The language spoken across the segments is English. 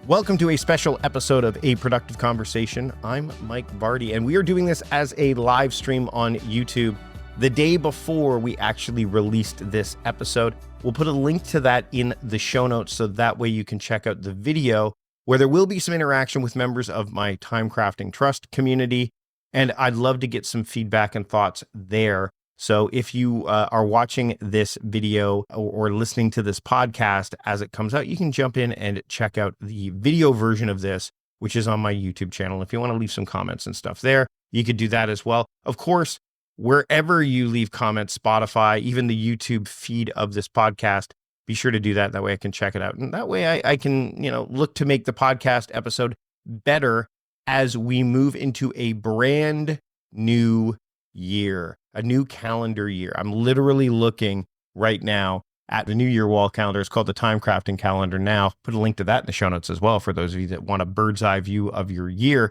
Welcome to a special episode of A Productive Conversation. I'm Mike Vardy, and we are doing this as a live stream on YouTube the day before we actually released this episode. We'll put a link to that in the show notes so that way you can check out the video where there will be some interaction with members of my Time Crafting Trust community, and I'd love to get some feedback and thoughts there. So if you are watching this video or listening to this podcast as it comes out, you can jump in and check out the video version of this, which is on my YouTube channel. If you want to leave some comments and stuff there, you could do that as well. Of course, wherever you leave comments, Spotify, even the YouTube feed of this podcast, be sure to do that. That way I can check it out. And that way I can, look to make the podcast episode better as we move into a brand new year, a new calendar year. I'm literally looking right now at the New Year wall calendar. It's called the Time Crafting Calendar now. Put a link to that in the show notes as well for those of you that want a bird's eye view of your year.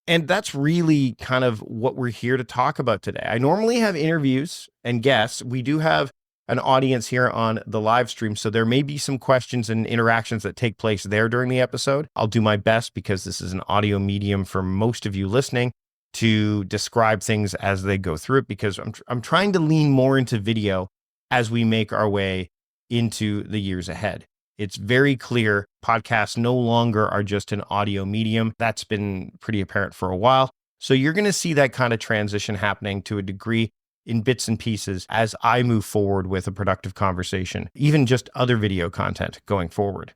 And that's really kind of what we're here to talk about today. I normally have interviews and guests. We do have an audience here on the live stream, so there may be some questions and interactions that take place there during the episode. I'll do my best, because this is an audio medium for most of you listening, to describe things as they go through it, because I'm trying to lean more into video as we make our way into the years ahead. It's very clear podcasts no longer are just an audio medium. That's been pretty apparent for a while. So you're going to see that kind of transition happening to a degree in bits and pieces as I move forward with a productive conversation, even just other video content going forward.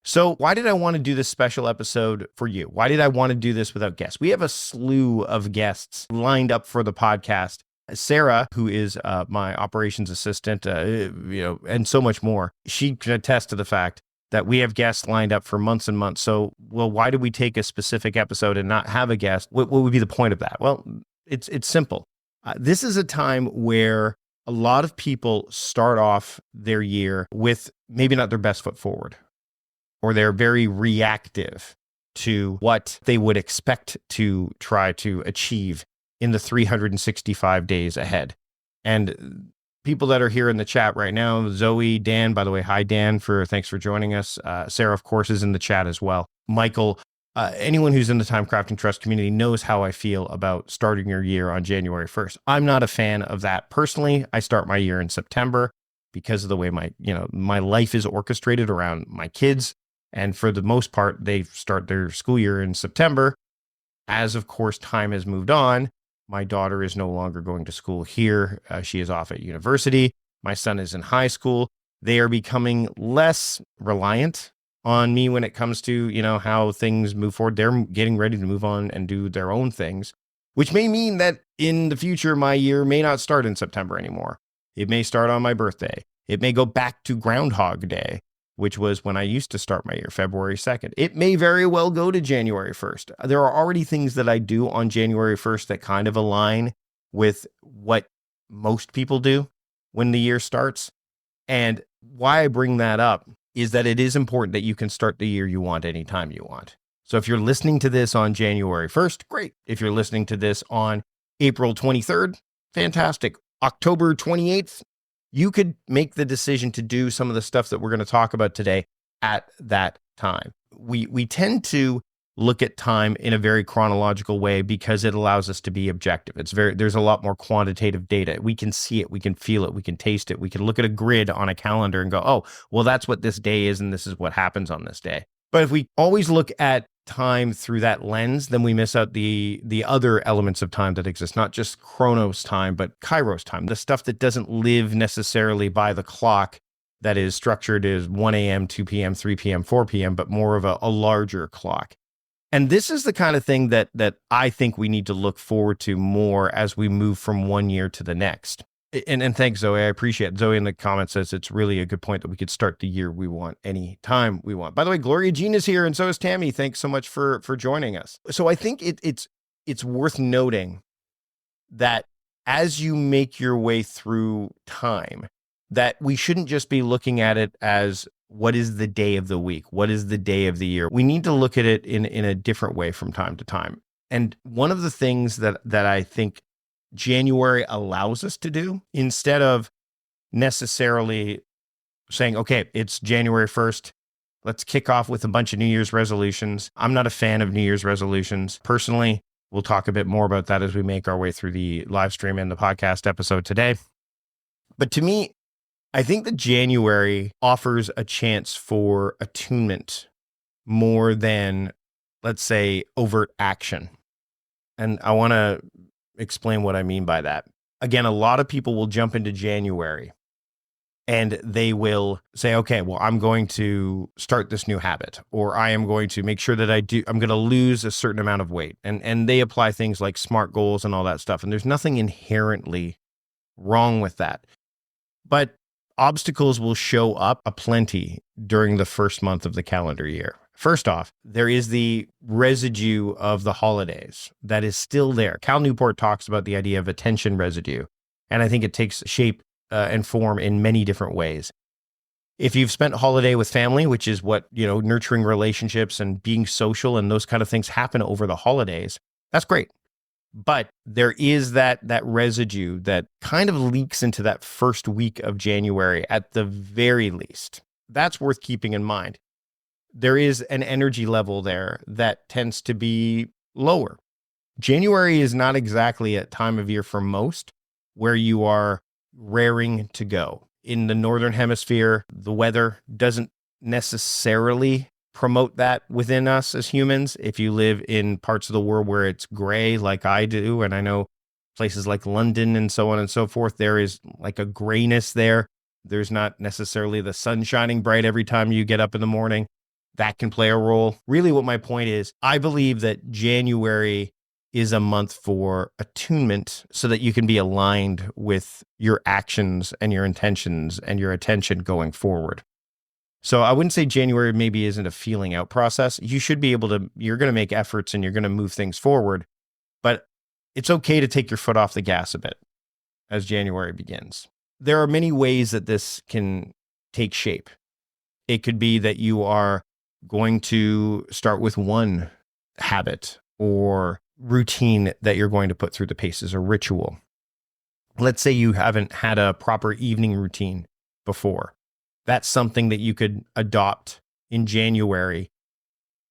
So why did I want to do this special episode for you? Why did I want to do this without guests? We have a slew of guests lined up for the podcast. Sarah, who is my operations assistant, and so much more, she can attest to the fact that we have guests lined up for months and months. So, why did we take a specific episode and not have a guest? What would be the point of that? Well, it's simple. This is a time where a lot of people start off their year with maybe not their best foot forward, or they're very reactive to what they would expect to try to achieve in the 365 days ahead. And people that are here in the chat right now, Zoe, Dan, by the way, hi Dan, thanks for joining us. Sarah, of course, is in the chat as well. Michael, anyone who's in the Time Crafting Trust community knows how I feel about starting your year on January 1st. I'm not a fan of that personally. I start my year in September because of the way my life is orchestrated around my kids. And for the most part, they start their school year in September. As of course, time has moved on. My daughter is no longer going to school here. She is off at university. My son is in high school. They are becoming less reliant on me when it comes to, how things move forward. They're getting ready to move on and do their own things, which may mean that in the future, my year may not start in September anymore. It may start on my birthday. It may go back to Groundhog Day, which was when I used to start my year, February 2nd. It may very well go to January 1st. There are already things that I do on January 1st that kind of align with what most people do when the year starts. And why I bring that up is that it is important that you can start the year you want anytime you want. So if you're listening to this on January 1st, great. If you're listening to this on April 23rd, fantastic. October 28th, you could make the decision to do some of the stuff that we're going to talk about today at that time. We tend to look at time in a very chronological way because it allows us to be objective. There's a lot more quantitative data. We can see it, we can feel it, we can taste it. We can look at a grid on a calendar and go, oh, well, that's what this day is, and this is what happens on this day. But if we always look at time through that lens, then we miss out the other elements of time that exist, not just Chronos time, but Kairos time, the stuff that doesn't live necessarily by the clock that is structured as 1 a.m., 2 p.m., 3 p.m., 4 p.m., but more of a larger clock. And this is the kind of thing that I think we need to look forward to more as we move from one year to the next. And thanks, Zoe. I appreciate it. Zoe in the comments says it's really a good point that we could start the year we want any time we want. By the way, Gloria Jean is here, and so is Tammy. Thanks so much for joining us. So I think it's worth noting that as you make your way through time, that we shouldn't just be looking at it as what is the day of the week? What is the day of the year? We need to look at it in a different way from time to time. And one of the things that I think January allows us to do, instead of necessarily saying, okay, it's January 1st, Let's kick off with a bunch of New Year's resolutions. I'm not a fan of New Year's resolutions. Personally, we'll talk a bit more about that as we make our way through the live stream and the podcast episode today. But to me, I think that January offers a chance for attunement more than, let's say, overt action. And I want to explain what I mean by that. Again, a lot of people will jump into January and they will say, okay, well, I'm going to start this new habit, or I am going to make sure that I'm going to lose a certain amount of weight. And they apply things like SMART goals and all that stuff. And there's nothing inherently wrong with that. But obstacles will show up aplenty during the first month of the calendar year. First off, there is the residue of the holidays that is still there. Cal Newport talks about the idea of attention residue, and I think it takes shape and form in many different ways. If you've spent holiday with family, which is what, nurturing relationships and being social and those kind of things happen over the holidays, that's great. But there is that residue that kind of leaks into that first week of January at the very least. That's worth keeping in mind. There is an energy level there that tends to be lower. January is not exactly a time of year for most where you are raring to go. In the Northern Hemisphere, the weather doesn't necessarily promote that within us as humans. If you live in parts of the world where it's gray like I do, and I know places like London and so on and so forth, there is like a grayness there. There's not necessarily the sun shining bright every time you get up in the morning. That can play a role. Really, what my point is, I believe that January is a month for attunement so that you can be aligned with your actions and your intentions and your attention going forward. So I wouldn't say January maybe isn't a feeling out process. You should be able to, you're going to make efforts and you're going to move things forward, but it's okay to take your foot off the gas a bit as January begins. There are many ways that this can take shape. It could be that you are going to start with one habit or routine that you're going to put through the paces, or ritual. Let's say you haven't had a proper evening routine before. That's something that you could adopt in January.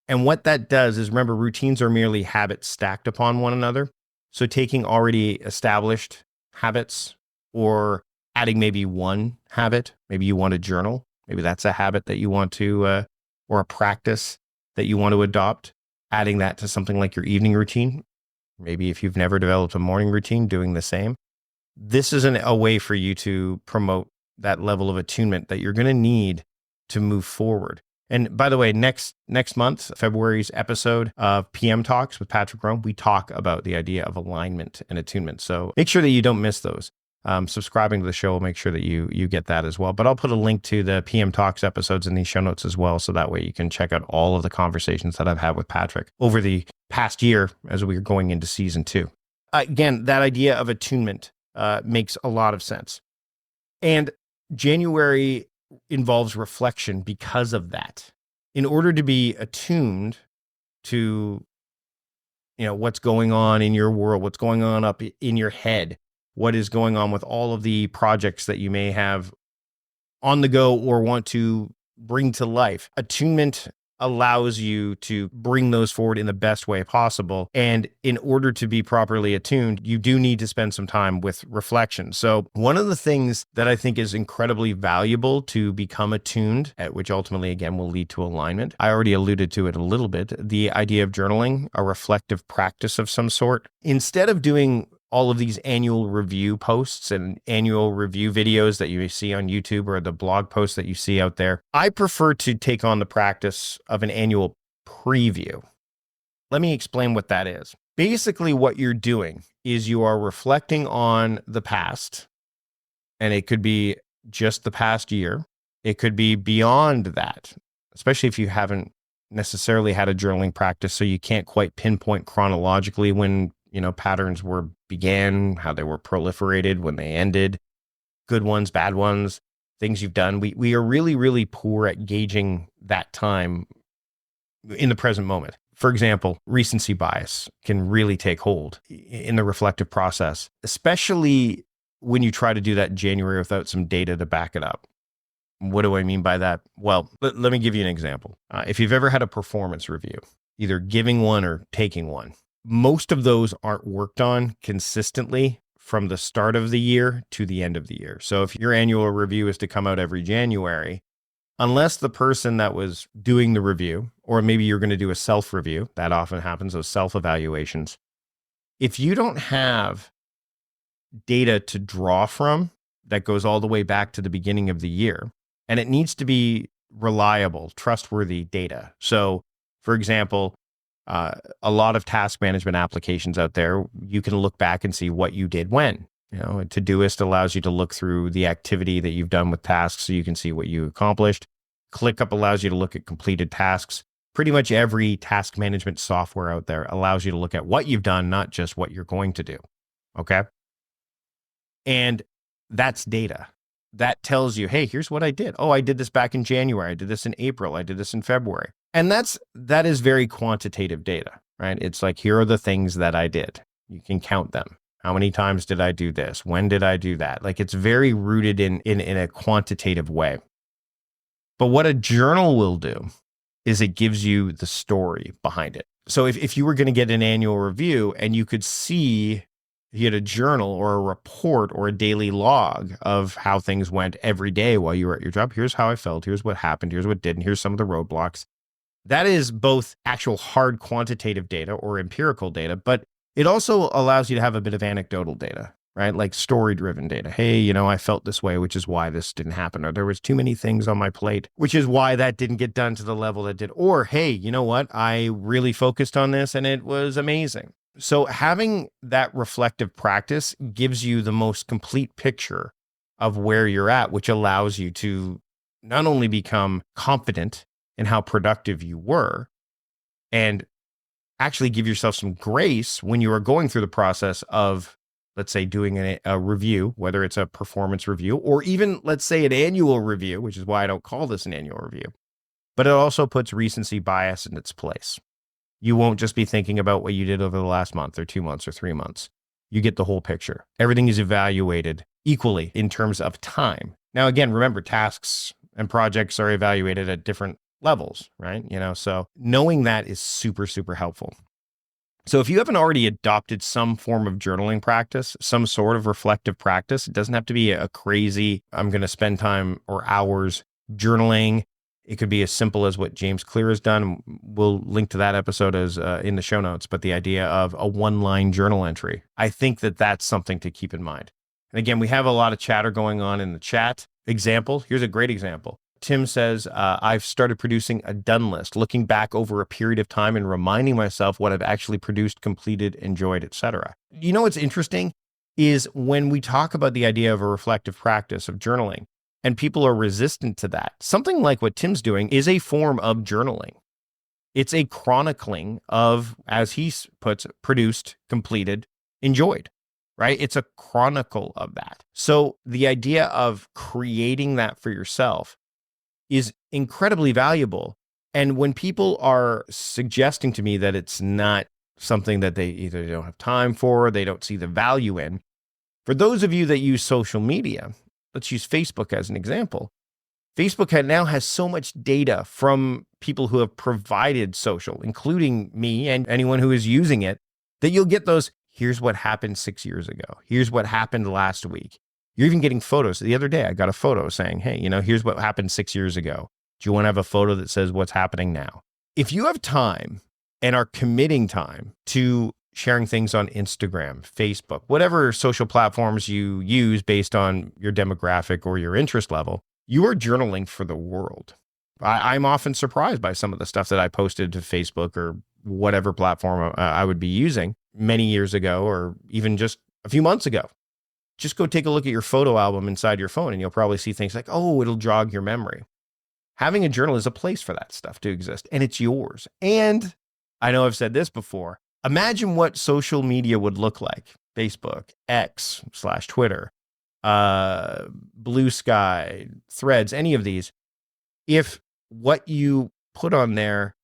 And what that does is, remember, routines are merely habits stacked upon one another. So taking already established habits or adding maybe one habit, maybe you want to journal, maybe that's a habit that you want to, or a practice that you want to adopt, adding that to something like your evening routine. Maybe if you've never developed a morning routine, doing the same. This is a way for you to promote that level of attunement that you're going to need to move forward. And by the way, next month, February's episode of PM Talks with Patrick Rome, we talk about the idea of alignment and attunement. So make sure that you don't miss those. Subscribing to the show will make sure that you get that as well. But I'll put a link to the PM Talks episodes in the show notes as well. So that way you can check out all of the conversations that I've had with Patrick over the past year as we are going into season 2. Again, that idea of attunement makes a lot of sense. And January involves reflection because of that. In order to be attuned to, what's going on in your world, what's going on up in your head, what is going on with all of the projects that you may have on the go or want to bring to life, attunement allows you to bring those forward in the best way possible. And in order to be properly attuned, you do need to spend some time with reflection. So one of the things that I think is incredibly valuable to become attuned, which ultimately, again, will lead to alignment. I already alluded to it a little bit, the idea of journaling, a reflective practice of some sort. Instead of doing all of these annual review posts and annual review videos that you see on YouTube or the blog posts that you see out there, I prefer to take on the practice of an annual preview. Let me explain what that is. Basically, what you're doing is you are reflecting on the past, and it could be just the past year. It could be beyond that, especially if you haven't necessarily had a journaling practice, so you can't quite pinpoint chronologically when patterns began, how they were proliferated, when they ended, good ones, bad ones, things you've done. We are really, really poor at gauging that time in the present moment. For example, recency bias can really take hold in the reflective process, especially when you try to do that in January without some data to back it up. What do I mean by that? Well, let me give you an example. If you've ever had a performance review, either giving one or taking one, most of those aren't worked on consistently from the start of the year to the end of the year. So if your annual review is to come out every January, unless the person that was doing the review, or maybe you're going to do a self-review, that often happens, those self-evaluations. If you don't have data to draw from that goes all the way back to the beginning of the year, and it needs to be reliable, trustworthy data. So, for example, a lot of task management applications out there, you can look back and see what you did when. You know, a Todoist allows you to look through the activity that you've done with tasks so you can see what you accomplished. ClickUp allows you to look at completed tasks. Pretty much every task management software out there allows you to look at what you've done, not just what you're going to do. Okay. And that's data. That tells you, hey, here's what I did. Oh, I did this back in January. I did this in April. I did this in February. And that is very quantitative data, right? It's like, here are the things that I did. You can count them. How many times did I do this? When did I do that? Like, it's very rooted in a quantitative way. But what a journal will do is it gives you the story behind it. So if you were going to get an annual review and you could see, you had a journal or a report or a daily log of how things went every day while you were at your job. Here's how I felt. Here's what happened. Here's what didn't. Here's some of the roadblocks. That is both actual hard quantitative data or empirical data, but it also allows you to have a bit of anecdotal data, right? Like story-driven data. Hey, I felt this way, which is why this didn't happen. Or there was too many things on my plate, which is why that didn't get done to the level that did. Or, hey, you know what? I really focused on this and it was amazing. So having that reflective practice gives you the most complete picture of where you're at, which allows you to not only become confident in how productive you were, and actually give yourself some grace when you are going through the process of, let's say, doing a review, whether it's a performance review or even, let's say, an annual review, which is why I don't call this an annual review. But it also puts recency bias in its place. You won't just be thinking about what you did over the last month or 2 months or 3 months. You get the whole picture. Everything is evaluated equally in terms of time. Now, again, remember, tasks and projects are evaluated at different levels, right? So knowing that is super, super helpful. So if you haven't already adopted some form of journaling practice, some sort of reflective practice, it doesn't have to be a crazy, I'm going to spend time or hours journaling. It could be as simple as what James Clear has done. We'll link to that episode as in the show notes, but the idea of a one-line journal entry. I think that that's something to keep in mind. And again, we have a lot of chatter going on in the chat. Example, here's a great example. Tim says, I've started producing a done list, looking back over a period of time and reminding myself what I've actually produced, completed, enjoyed, etc. You know what's interesting is when we talk about the idea of a reflective practice of journaling and people are resistant to that, something like what Tim's doing is a form of journaling. It's a chronicling of, as he puts, produced, completed, enjoyed. Right? It's a chronicle of that. So the idea of creating that for yourself is incredibly valuable. And when people are suggesting to me that it's not something that they either don't have time for, or they don't see the value in, for those of you that use social media, let's use Facebook as an example. Facebook now has so much data from people who have provided social, including me and anyone who is using it, that you'll get those, here's what happened 6 years ago. Here's what happened last week. You're even getting photos. The other day, I got a photo saying, hey, here's what happened 6 years ago. Do you want to have a photo that says what's happening now? If you have time and are committing time to sharing things on Instagram, Facebook, whatever social platforms you use based on your demographic or your interest level, you are journaling for the world. I'm often surprised by some of the stuff that I posted to Facebook or whatever platform I would be using many years ago, or even just a few months ago. Just go take a look at your photo album inside your phone and you'll probably see things like, oh, it'll jog your memory. Having a journal is a place for that stuff to exist, and it's yours. And I know I've said this before. Imagine what social media would look like. Facebook, X/Twitter, Blue Sky, Threads, any of these. If what you put on there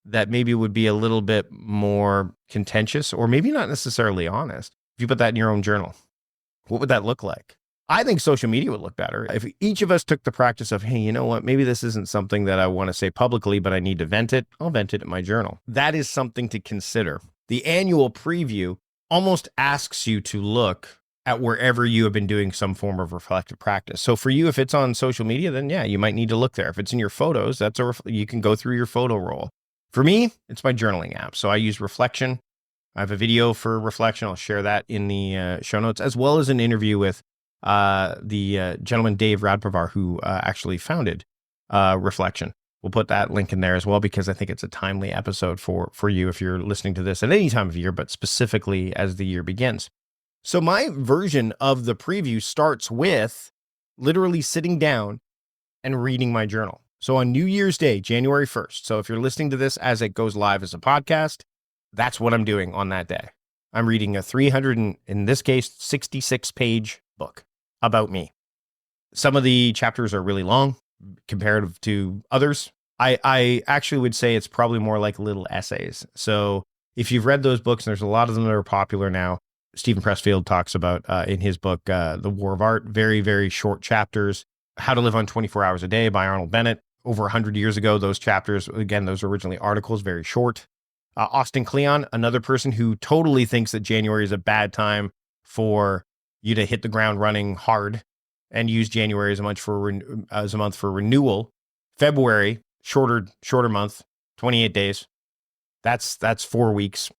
that maybe would be a little bit more contentious or maybe not necessarily honest, if you put that in your own journal, what would that look like? I think social media would look better if each of us took the practice of, hey, you know what? Maybe this isn't something that I want to say publicly, but I need to vent it. I'll vent it in my journal. That is something to consider. The annual preview almost asks you to look at wherever you have been doing some form of reflective practice. So for you, if it's on social media, then yeah, you might need to look there. If it's in your photos, you can go through your photo roll. For me, it's my journaling app. So I use Reflection. I have a video for Reflection. I'll share that in the show notes, as well as an interview with the gentleman, Dave Radpavar, who actually founded Reflection. We'll put that link in there as well, because I think it's a timely episode for you if you're listening to this at any time of year, but specifically as the year begins. So my version of the preview starts with literally sitting down and reading my journal. So on New Year's Day, January 1st. So if you're listening to this as it goes live as a podcast, that's what I'm doing on that day. I'm reading a 300, in this case, 66-page book about me. Some of the chapters are really long comparative to others. I actually would say it's probably more like little essays. So if you've read those books, and there's a lot of them that are popular now, Stephen Pressfield talks about in his book, The War of Art, very, very short chapters. How to Live on 24 Hours a Day by Arnold Bennett. Over 100 years ago, those chapters, again, those are originally articles, very short. Austin Kleon, another person who totally thinks that January is a bad time for you to hit the ground running hard and use January as a month for renewal. February, shorter month, 28 days. That's 4 weeks.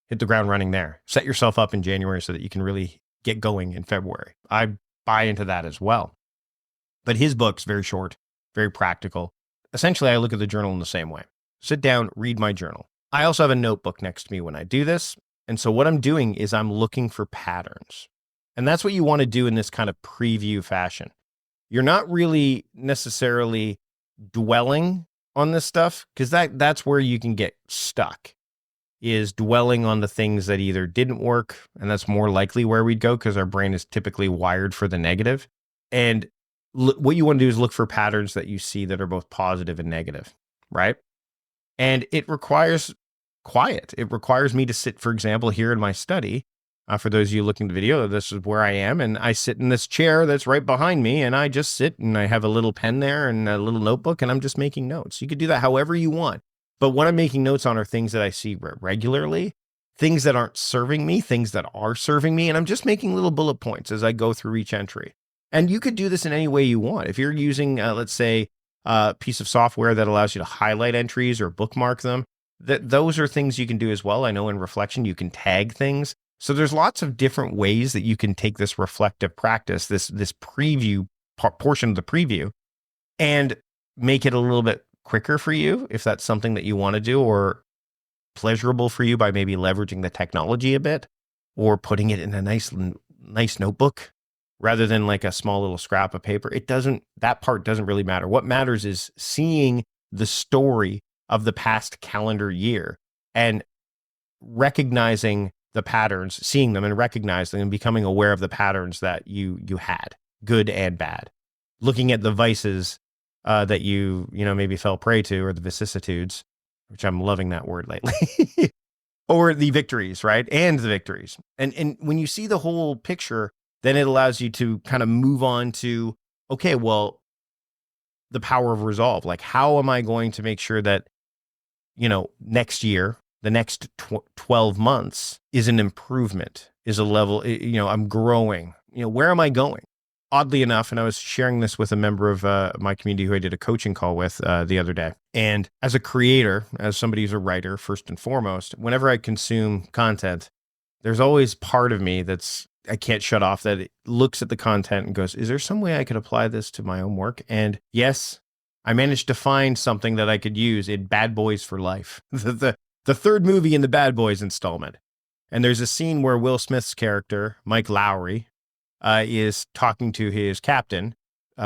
Hit the ground running there. Set yourself up in January so that you can really get going in February. I buy into that as well. But his book's very short, very practical. Essentially, I look at the journal in the same way. Sit down, read my journal. I also have a notebook next to me when I do this. And so what I'm doing is I'm looking for patterns. And that's what you want to do in this kind of preview fashion. You're not really necessarily dwelling on this stuff, because that's where you can get stuck, is dwelling on the things that either didn't work, and that's more likely where we'd go because our brain is typically wired for the negative. And what you want to do is look for patterns that you see that are both positive and negative, right? And it requires quiet. It requires me to sit, for example, here in my study. For those of you looking at the video, this is where I am. And I sit in this chair that's right behind me, and I just sit and I have a little pen there and a little notebook, and I'm just making notes. You could do that however you want. But what I'm making notes on are things that I see regularly, things that aren't serving me, things that are serving me. And I'm just making little bullet points as I go through each entry. And you could do this in any way you want. If you're using, let's say, a piece of software that allows you to highlight entries or bookmark them, those are things you can do as well. I know in Reflection, you can tag things. So there's lots of different ways that you can take this reflective practice, this preview portion of the preview, and make it a little bit quicker for you if that's something that you want to do, or pleasurable for you by maybe leveraging the technology a bit, or putting it in a nice notebook rather than like a small little scrap of paper. That part doesn't really matter. What matters is seeing the story of the past calendar year and recognizing the patterns, seeing them and recognizing them, and becoming aware of the patterns that you had, good and bad. Looking at the vices that you maybe fell prey to, or the vicissitudes, which I'm loving that word lately, or the victories, right? And the victories. And when you see the whole picture, then it allows you to kind of move on to, okay, well, the power of resolve. Like, how am I going to make sure that, next year, the next 12 months is an improvement, is a level, I'm growing, where am I going? Oddly enough, and I was sharing this with a member of my community who I did a coaching call with the other day. And as a creator, as somebody who's a writer, first and foremost, whenever I consume content, there's always part of me I can't shut off, that it looks at the content and goes, is there some way I could apply this to my own work? And yes, I managed to find something that I could use in Bad Boys for Life, the third movie in the Bad Boys installment. And there's a scene where Will Smith's character, Mike Lowry, is talking to his captain,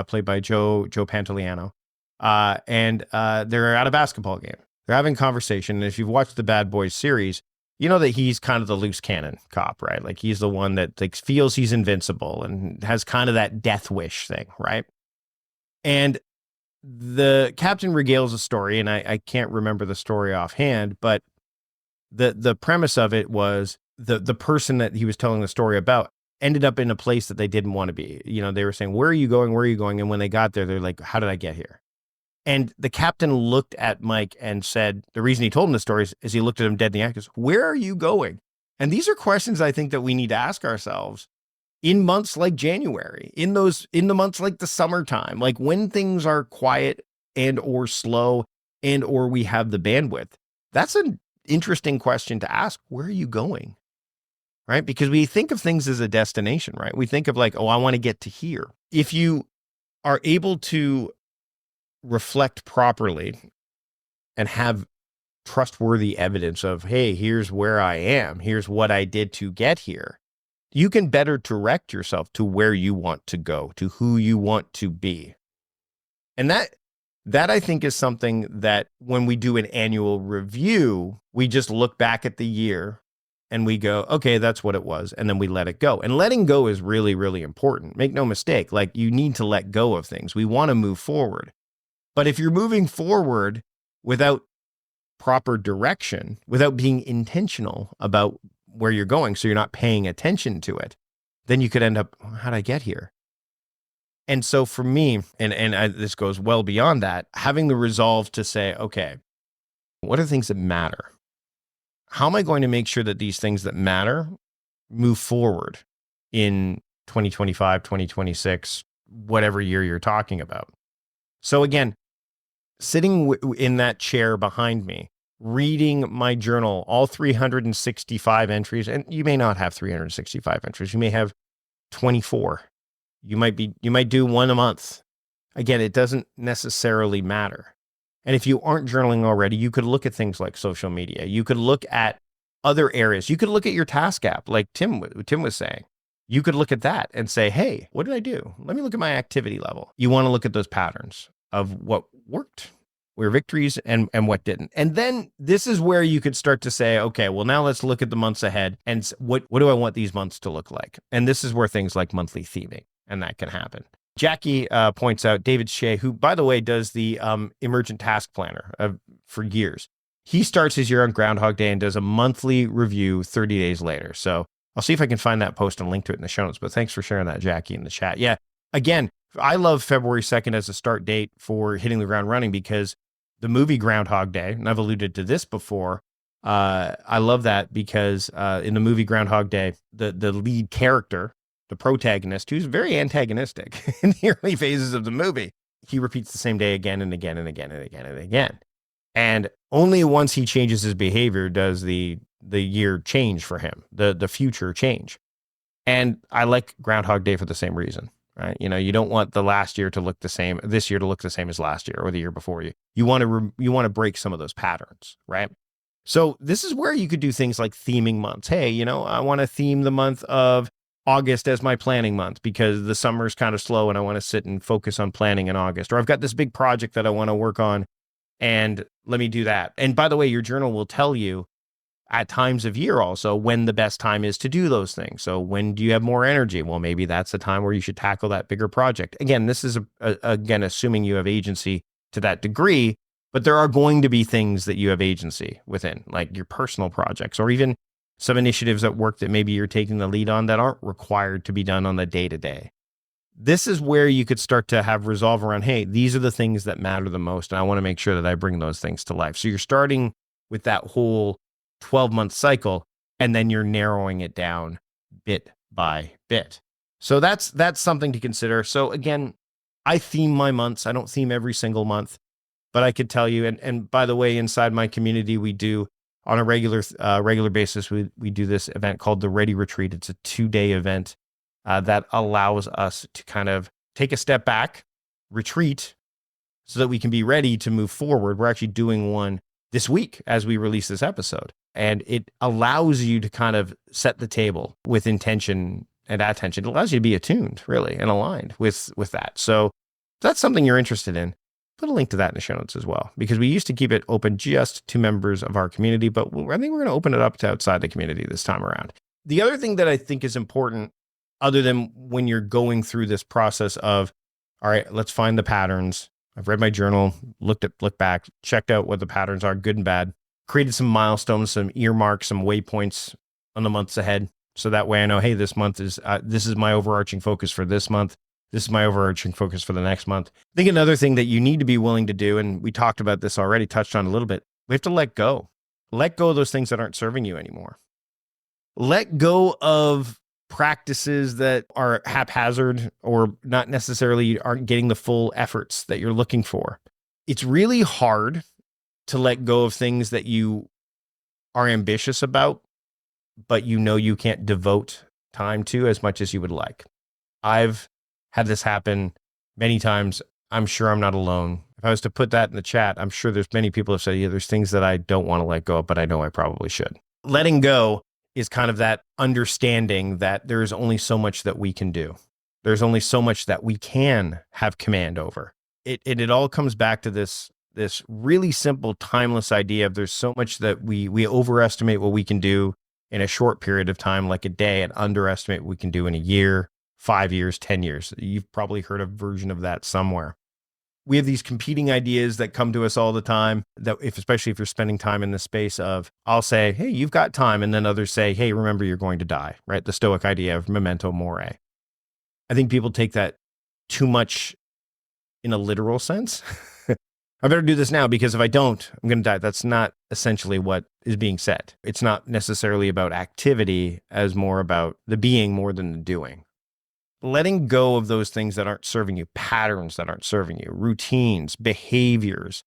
played by Joe Pantoliano, and they're at a basketball game. They're having conversation. And if you've watched the Bad Boys series, you know that he's kind of the loose cannon cop, right? Like, he's the one that feels he's invincible and has kind of that death wish thing, right? And the captain regales a story, and I can't remember the story offhand, but the premise of it was the person that he was telling the story about ended up in a place that they didn't want to be. They were saying, where are you going? Where are you going? And when they got there, they're like, how did I get here? And the captain looked at Mike and said, the reason he told him the story is he looked at him dead in the eye and goes, where are you going? And these are questions I think that we need to ask ourselves in months like January, in the months like the summertime, like when things are quiet and or slow and or we have the bandwidth. That's an interesting question to ask. Where are you going? Right? Because we think of things as a destination, right? We think of like, oh, I want to get to here. If you are able to reflect properly and have trustworthy evidence of, hey, here's where I am, here's what I did to get here, you can better direct yourself to where you want to go, to who you want to be. And that I think is something that when we do an annual review, we just look back at the year and we go, okay, that's what it was. And then we let it go. And letting go is really, really important. Make no mistake. Like, you need to let go of things. We want to move forward. But if you're moving forward without proper direction, without being intentional about where you're going, so you're not paying attention to it, then you could end up, how'd I get here? And so for me, and this goes well beyond that, having the resolve to say, okay, what are things that matter? How am I going to make sure that these things that matter move forward in 2025, 2026, whatever year you're talking about? So again, sitting in that chair behind me, reading my journal, all 365 entries, and you may not have 365 entries. You may have 24. You might do one a month. Again, it doesn't necessarily matter. And if you aren't journaling already, you could look at things like social media. You could look at other areas. You could look at your task app, like Tim was saying. You could look at that and say, hey, what did I do? Let me look at my activity level. You want to look at those patterns of what worked, where victories, and what didn't. And then this is where you could start to say, okay, well, now let's look at the months ahead and what do I want these months to look like? And this is where things like monthly theming and that can happen. Jackie points out David Shea, who, by the way, does the Emergent Task Planner for years. He starts his year on Groundhog Day and does a monthly review 30 days later. So I'll see if I can find that post and link to it in the show notes. But thanks for sharing that, Jackie, in the chat. Yeah, again, I love February 2nd as a start date for hitting the ground running because the movie Groundhog Day, and I've alluded to this before, I love that because in the movie Groundhog Day, the lead character, the protagonist, who's very antagonistic in the early phases of the movie, he repeats the same day again and again and again and again and again. And only once he changes his behavior does the year change for him, the future change. And I like Groundhog Day for the same reason, right? You don't want the last year to look the same, this year to look the same as last year or the year before you. You want to break some of those patterns, right? So this is where you could do things like theming months. Hey, I want to theme the month of August as my planning month because the summer is kind of slow and I want to sit and focus on planning in August. Or I've got this big project that I want to work on and let me do that. And by the way, your journal will tell you at times of year also when the best time is to do those things. So when do you have more energy? Well, maybe that's the time where you should tackle that bigger project. Again, this is again assuming you have agency to that degree, but there are going to be things that you have agency within, like your personal projects or even some initiatives at work that maybe you're taking the lead on that aren't required to be done on the day-to-day. This is where you could start to have resolve around, hey, these are the things that matter the most, and I want to make sure that I bring those things to life. So you're starting with that whole 12-month cycle, and then you're narrowing it down bit by bit. So that's something to consider. So again, I theme my months. I don't theme every single month, but I could tell you, and by the way, inside my community, we do on a regular basis, we do this event called the Ready Retreat. It's a 2-day event that allows us to kind of take a step back, retreat, so that we can be ready to move forward. We're actually doing one this week as we release this episode. And it allows you to kind of set the table with intention and attention. It allows you to be attuned, really, and aligned with that. So if that's something you're interested in, put a link to that in the show notes as well, because we used to keep it open just to members of our community, but I think we're going to open it up to outside the community this time around. The other thing that I think is important, other than when you're going through this process of, all right, let's find the patterns. I've read my journal, looked back, checked out what the patterns are, good and bad, created some milestones, some earmarks, some waypoints on the months ahead. So that way I know, hey, this month is, this is my overarching focus for this month. This is my overarching focus for the next month. I think another thing that you need to be willing to do, and we talked about this already, touched on a little bit, we have to let go. Let go of those things that aren't serving you anymore. Let go of practices that are haphazard or not necessarily aren't getting the full efforts that you're looking for. It's really hard to let go of things that you are ambitious about, but you know you can't devote time to as much as you would like. I've had this happen many times. I'm sure I'm not alone. If I was to put that in the chat, I'm sure there's many people have said, yeah, there's things that I don't want to let go of, but I know I probably should. Letting go is kind of that understanding that there is only so much that we can do. There's only so much that we can have command over. It all comes back to this really simple, timeless idea of there's so much that we overestimate what we can do in a short period of time, like a day, and underestimate what we can do in a year, 5 years, 10 years. You've probably heard a version of that somewhere. We have these competing ideas that come to us all the time, that especially if you're spending time in the space of, I'll say, hey, you've got time. And then others say, hey, remember, you're going to die, right? The Stoic idea of memento mori. I think people take that too much in a literal sense. I better do this now because if I don't, I'm going to die. That's not essentially what is being said. It's not necessarily about activity as more about the being more than the doing. Letting go of those things that aren't serving you, patterns that aren't serving you, routines, behaviors,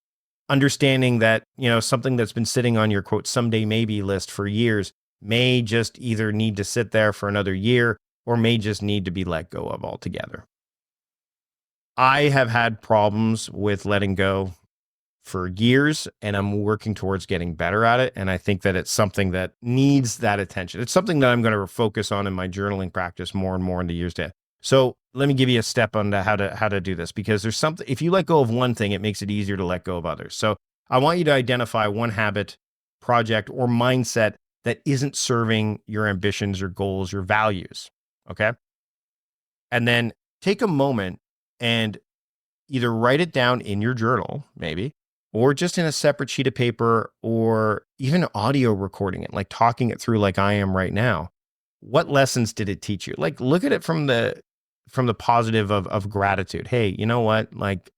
understanding that, something that's been sitting on your quote, someday maybe list for years may just either need to sit there for another year or may just need to be let go of altogether. I have had problems with letting go for years, and I'm working towards getting better at it. And I think that it's something that needs that attention. It's something that I'm going to focus on in my journaling practice more and more in the years ahead. So let me give you a step on how to do this, because there's something, if you let go of one thing, it makes it easier to let go of others. So I want you to identify one habit, project, or mindset that isn't serving your ambitions, your goals, your values. Okay. And then take a moment and either write it down in your journal, maybe, or just in a separate sheet of paper, or even audio recording it, like talking it through like I am right now. What lessons did it teach you? Like, look at it from the positive of gratitude. Hey, you know what? Like,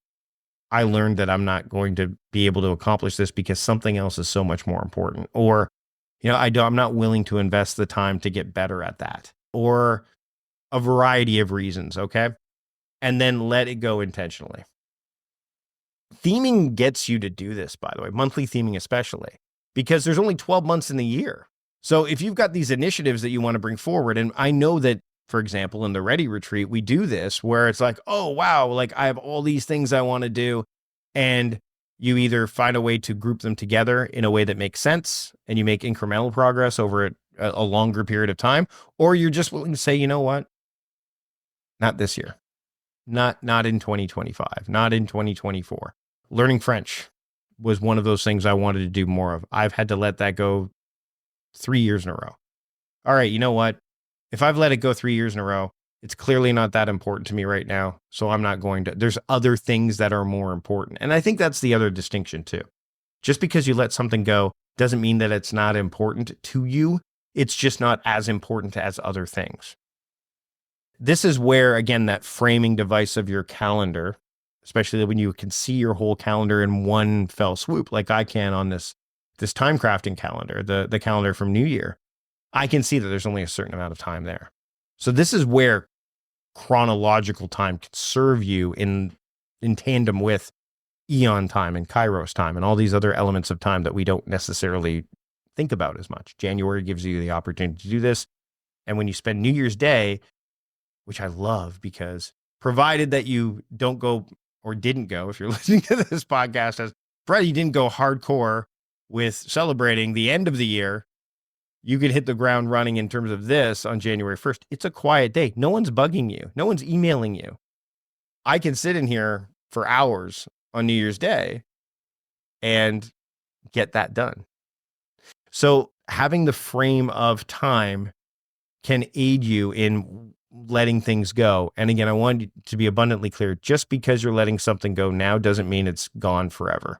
I learned that I'm not going to be able to accomplish this because something else is so much more important. Or, I'm not willing to invest the time to get better at that, or a variety of reasons. Okay. And then let it go intentionally. Theming gets you to do this, by the way, monthly theming especially, because there's only 12 months in the year. So if you've got these initiatives that you want to bring forward, and I know that, for example, in the Ready Retreat, we do this where it's like, oh, wow, like I have all these things I want to do. And you either find a way to group them together in a way that makes sense and you make incremental progress over a longer period of time, or you're just willing to say, you know what? Not this year. Not in 2025, not in 2024. Learning French was one of those things I wanted to do more of. I've had to let that go 3 years in a row. All right, you know what? If I've let it go 3 years in a row, it's clearly not that important to me right now. So I'm not going to. There's other things that are more important. And I think that's the other distinction too. Just because you let something go doesn't mean that it's not important to you. It's just not as important as other things. This is where, again, that framing device of your calendar, especially when you can see your whole calendar in one fell swoop, like I can on this time crafting calendar, the calendar from New Year, I can see that there's only a certain amount of time there. So this is where chronological time can serve you in tandem with eon time and kairos time and all these other elements of time that we don't necessarily think about as much. January gives you the opportunity to do this. And when you spend New Year's Day, which I love, because provided that you don't go or didn't go, if you're listening to this podcast, as provided you didn't go hardcore with celebrating the end of the year, you could hit the ground running in terms of this on January 1st. It's a quiet day. No one's bugging you. No one's emailing you. I can sit in here for hours on New Year's Day and get that done. So having the frame of time can aid you in letting things go. And again, I want you to be abundantly clear. Just because you're letting something go now doesn't mean it's gone forever.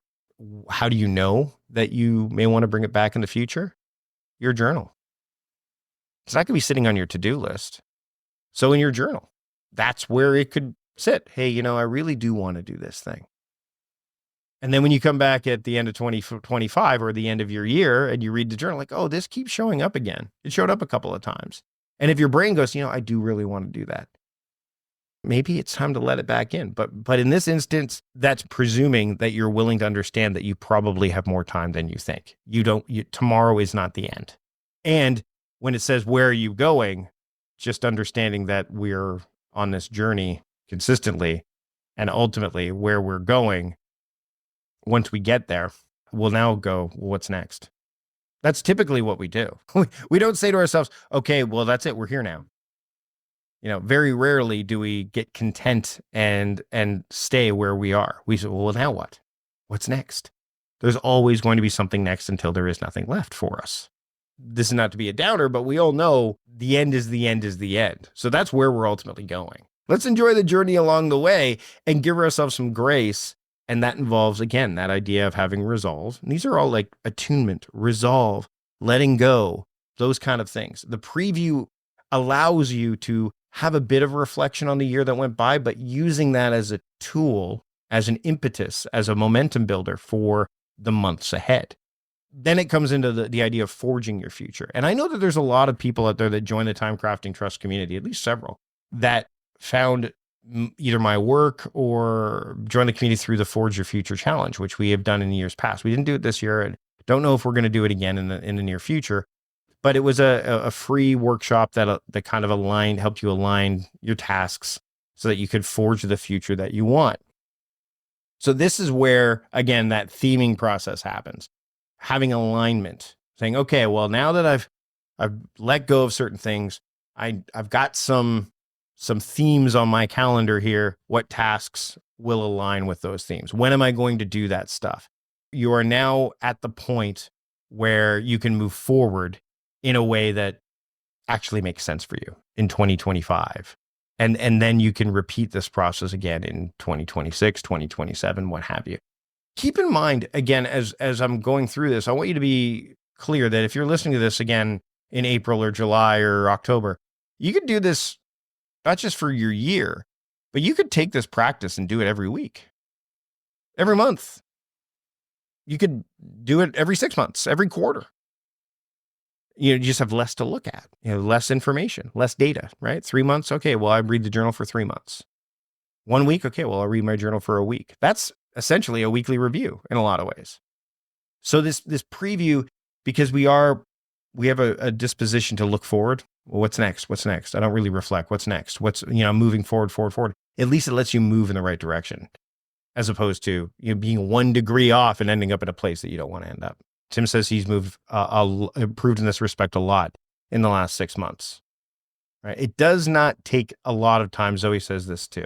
How do you know that you may want to bring it back in the future? Your journal. It's not going to be sitting on your to-do list. So in your journal, that's where it could sit. Hey, I really do want to do this thing. And then when you come back at the end of 2025 or the end of your year and you read the journal, like, oh, this keeps showing up again. It showed up a couple of times. And if your brain goes, I do really want to do that, maybe it's time to let it back in. But in this instance, that's presuming that you're willing to understand that you probably have more time than you think. Tomorrow is not the end. And when it says, where are you going? Just understanding that we're on this journey consistently, and ultimately where we're going, once we get there, we'll now go, what's next? That's typically what we do. We don't say to ourselves, okay, well, that's it. We're here now. Very rarely do we get content and stay where we are. We say, well, now what? What's next? There's always going to be something next until there is nothing left for us. This is not to be a downer, but we all know the end is the end is the end. So that's where we're ultimately going. Let's enjoy the journey along the way and give ourselves some grace. And that involves, again, that idea of having resolve. And these are all like attunement, resolve, letting go, those kind of things. The preview allows you to have a bit of reflection on the year that went by, but using that as a tool, as an impetus, as a momentum builder for the months ahead. Then it comes into the idea of forging your future. And I know that there's a lot of people out there that join the Time Crafting Trust community, at least several, that found either my work or join the community through the Forge Your Future Challenge, which we have done in years past. We didn't do it this year, and don't know if we're going to do it again in the near future. But it was a free workshop that kind of helped you align your tasks so that you could forge the future that you want. So this is where, again, that theming process happens. Having alignment, saying, okay, well, now that I've let go of certain things, I've got some themes on my calendar here. What tasks will align with those themes? When am I going to do that stuff? You are now at the point where you can move forward in a way that actually makes sense for you in 2025. And then you can repeat this process again in 2026, 2027, what have you. Keep in mind, again, as I'm going through this, I want you to be clear that if you're listening to this again in April or July or October, you could do this not just for your year, but you could take this practice and do it every week, every month. You could do it every 6 months, every quarter. You just have less to look at, less information, less data, right? 3 months. Okay, well, I read the journal for 3 months. 1 week. Okay, well, I'll read my journal for a week. That's essentially a weekly review in a lot of ways. So this preview, because we have a disposition to look forward. Well, what's next? What's next? I don't really reflect. What's next? What's, moving forward. At least it lets you move in the right direction, as opposed to being 1 degree off and ending up in a place that you don't want to end up. Tim says he's improved in this respect a lot in the last 6 months. Right? It does not take a lot of time. Zoe says this too.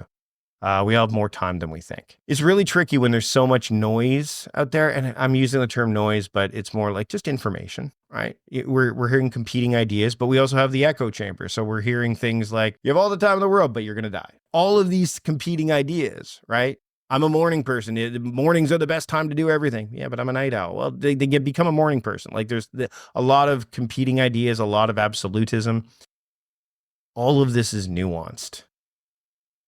We all have more time than we think. It's really tricky when there's so much noise out there. And I'm using the term noise, but it's more like just information, right? We're hearing competing ideas, but we also have the echo chamber. So we're hearing things like, you have all the time in the world, but you're going to die. All of these competing ideas, right? I'm a morning person. Mornings are the best time to do everything. Yeah, but I'm a night owl. Well, they become a morning person. Like there's a lot of competing ideas, a lot of absolutism. All of this is nuanced.